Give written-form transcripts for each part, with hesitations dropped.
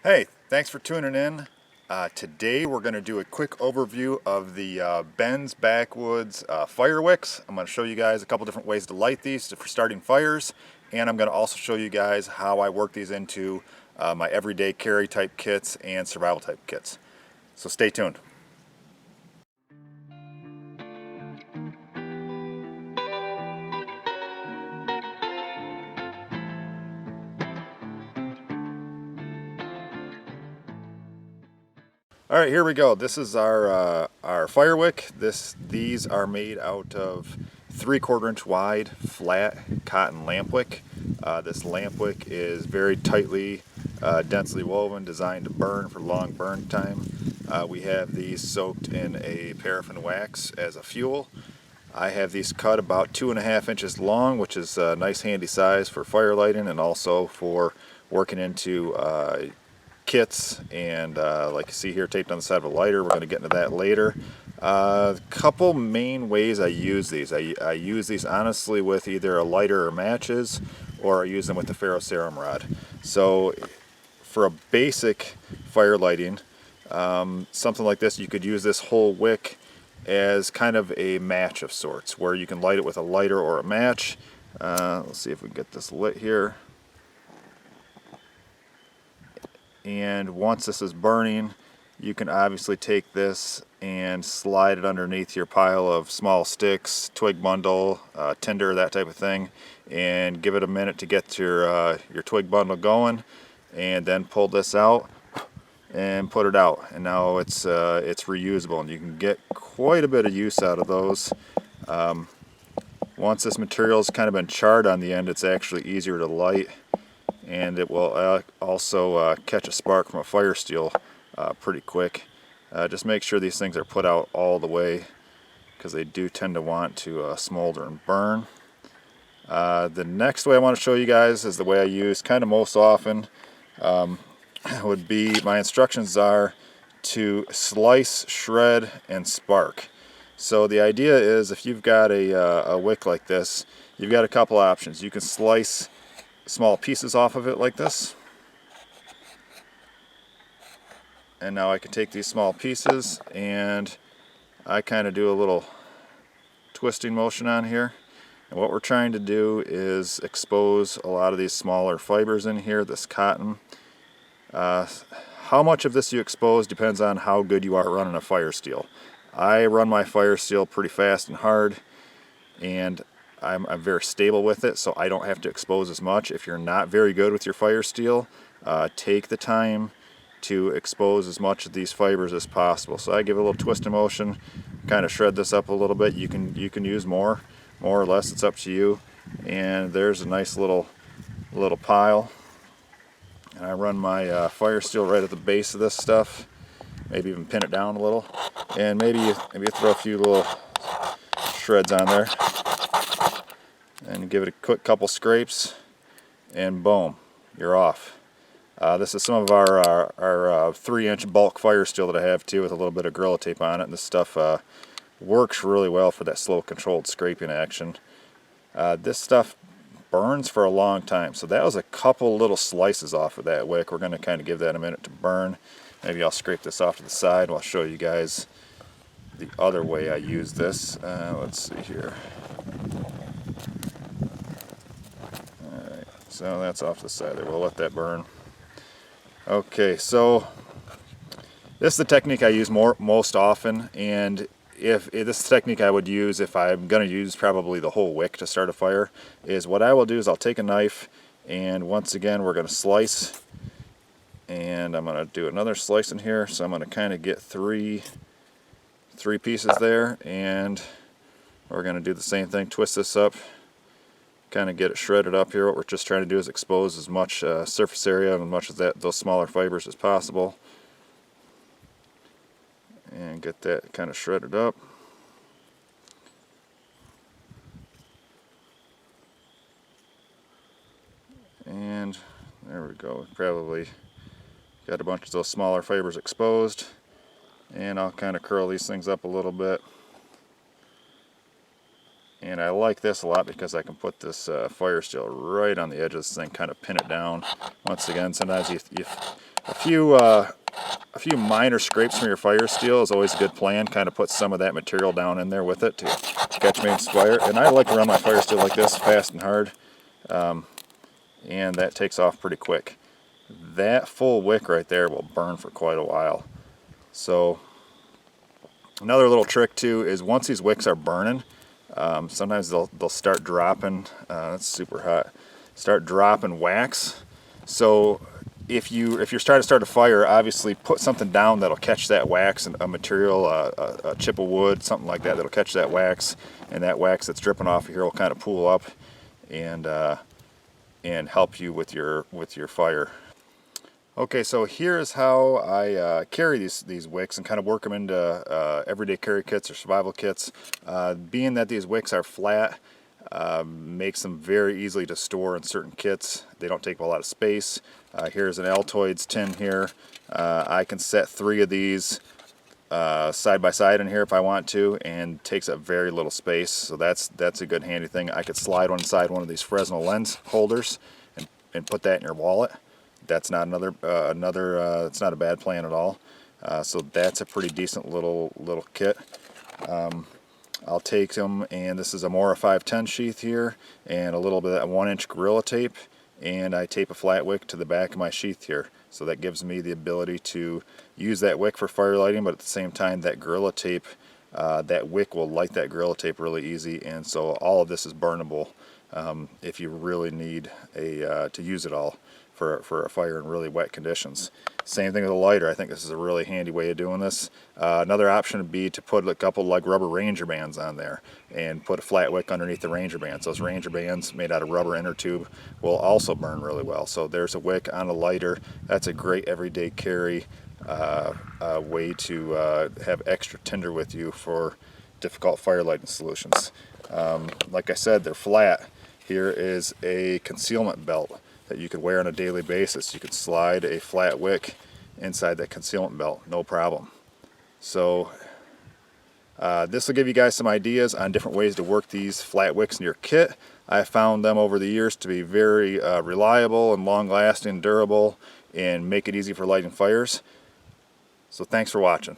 Hey, thanks for tuning in. Today we're going to do a quick overview of the Ben's Backwoods fire wicks. I'm going to show you guys a couple different ways to light these for starting fires, and I'm going to also show you guys how I work these into my everyday carry type kits and survival type kits. So stay tuned. All right, here we go. This is our fire wick. These are made out of 3/4 inch wide flat cotton lamp wick. This lamp wick is very tightly, densely woven, designed to burn for long burn time. We have these soaked in a paraffin wax as a fuel. I have these cut about 2.5 inches long, which is a nice handy size for fire lighting and also for working into kits, and like you see here taped on the side of a lighter. We're going to get into that later. Couple main ways I use these. I use these honestly with either a lighter or matches, or I use them with the ferrocerium rod. So for a basic fire lighting, something like this, you could use this whole wick as kind of a match of sorts, where you can light it with a lighter or a match. Let's see if we can get this lit here. And once this is burning, you can obviously take this and slide it underneath your pile of small sticks, twig bundle, tinder, that type of thing, and give it a minute to get your twig bundle going, and then pull this out and put it out. And now it's reusable, and you can get quite a bit of use out of those. Once this material's kind of been charred on the end, it's actually easier to light, and it will also catch a spark from a fire steel pretty quick. Just make sure these things are put out all the way, because they do tend to want to smolder and burn. The next way I want to show you guys is the way I use kind of most often. Would be, my instructions are to slice, shred, and spark. So the idea is, if you've got a wick like this, you've got a couple options. You can slice small pieces off of it like this, and now I can take these small pieces and I kind of do a little twisting motion on here, and what we're trying to do is expose a lot of these smaller fibers in here, this cotton. How much of this you expose depends on how good you are running a fire steel. I run my fire steel pretty fast and hard, and I'm very stable with it, so I don't have to expose as much. If you're not very good with your fire steel, take the time to expose as much of these fibers as possible. So I give it a little twist and motion, kind of shred this up a little bit. You can use more or less, it's up to you. And there's a nice little pile. And I run my fire steel right at the base of this stuff. Maybe even pin it down a little, and maybe you throw a few little shreds on there, and give it a quick couple scrapes, and boom, you're off. This is some of our 3-inch bulk fire steel that I have too, with a little bit of Gorilla Tape on it, and this stuff works really well for that slow controlled scraping action. This stuff burns for a long time, so that was a couple little slices off of that wick. We're going to kind of give that a minute to burn. Maybe I'll scrape this off to the side and I'll show you guys the other way I use this. Let's see here. Alright, so that's off to the side there. We'll let that burn. Okay, so this is the technique I use most often, and if this is the technique I would use if I'm going to use probably the whole wick to start a fire, is what I will do is I'll take a knife, and once again we're going to slice, and I'm going to do another slice in here. So I'm going to kind of get three pieces there, and we're going to do the same thing, twist this up, kind of get it shredded up here. What we're just trying to do is expose as much surface area and as much of those smaller fibers as possible, and get that kind of shredded up. And there we go. Probably got a bunch of those smaller fibers exposed, and I'll kind of curl these things up a little bit. And I like this a lot because I can put this fire steel right on the edge of this thing, kind of pin it down. Once again, sometimes you A few minor scrapes from your fire steel is always a good plan. Kind of put some of that material down in there with it to catch maintenance fire. And I like to run my fire steel like this, fast and hard, and that takes off pretty quick. That full wick right there will burn for quite a while. So another little trick too is once these wicks are burning, sometimes they'll start dropping. That's super hot. Start dropping wax. So if you're trying to start a fire, obviously put something down that'll catch that wax, and a material, a chip of wood, something like that, that'll catch that wax, and that wax that's dripping off of here will kind of pool up and help you with your fire. Okay, so here's how I carry these wicks and kind of work them into everyday carry kits or survival kits. Being that these wicks are flat, makes them very easily to store in certain kits. They don't take up a lot of space. Here's an Altoids tin here. I can set 3 of these side by side in here if I want to, and takes up very little space. So that's a good handy thing. I could slide one inside one of these Fresnel lens holders and put that in your wallet. That's not it's not a bad plan at all. So that's a pretty decent little kit. I'll take them, and this is a Mora 510 sheath here, and a little bit of 1-inch Gorilla Tape, and I tape a flat wick to the back of my sheath here. So that gives me the ability to use that wick for fire lighting, but at the same time that Gorilla Tape, that wick will light that Gorilla Tape really easy, and so all of this is burnable if you really need to use it all for a fire in really wet conditions. Same thing with a lighter. I think this is a really handy way of doing this. Another option would be to put a couple like rubber Ranger bands on there and put a flat wick underneath the Ranger bands. Those Ranger bands made out of rubber inner tube will also burn really well. So there's a wick on a lighter. That's a great everyday carry way to have extra tinder with you for difficult fire lighting solutions. Like I said, they're flat. Here is a concealment belt that you could wear on a daily basis. You could slide a flat wick inside that concealment belt, no problem. So this will give you guys some ideas on different ways to work these flat wicks in your kit. I found them over the years to be very reliable and long-lasting, durable, and make it easy for lighting fires. So thanks for watching.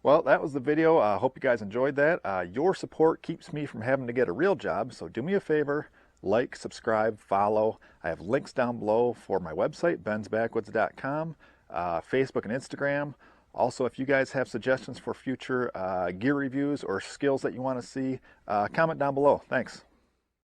Well, that was the video. I hope you guys enjoyed that. Your support keeps me from having to get a real job, so do me a favor. Like, subscribe, follow. I have links down below for my website, bensbackwoods.com, Facebook and Instagram. Also, if you guys have suggestions for future gear reviews or skills that you want to see, comment down below. Thanks.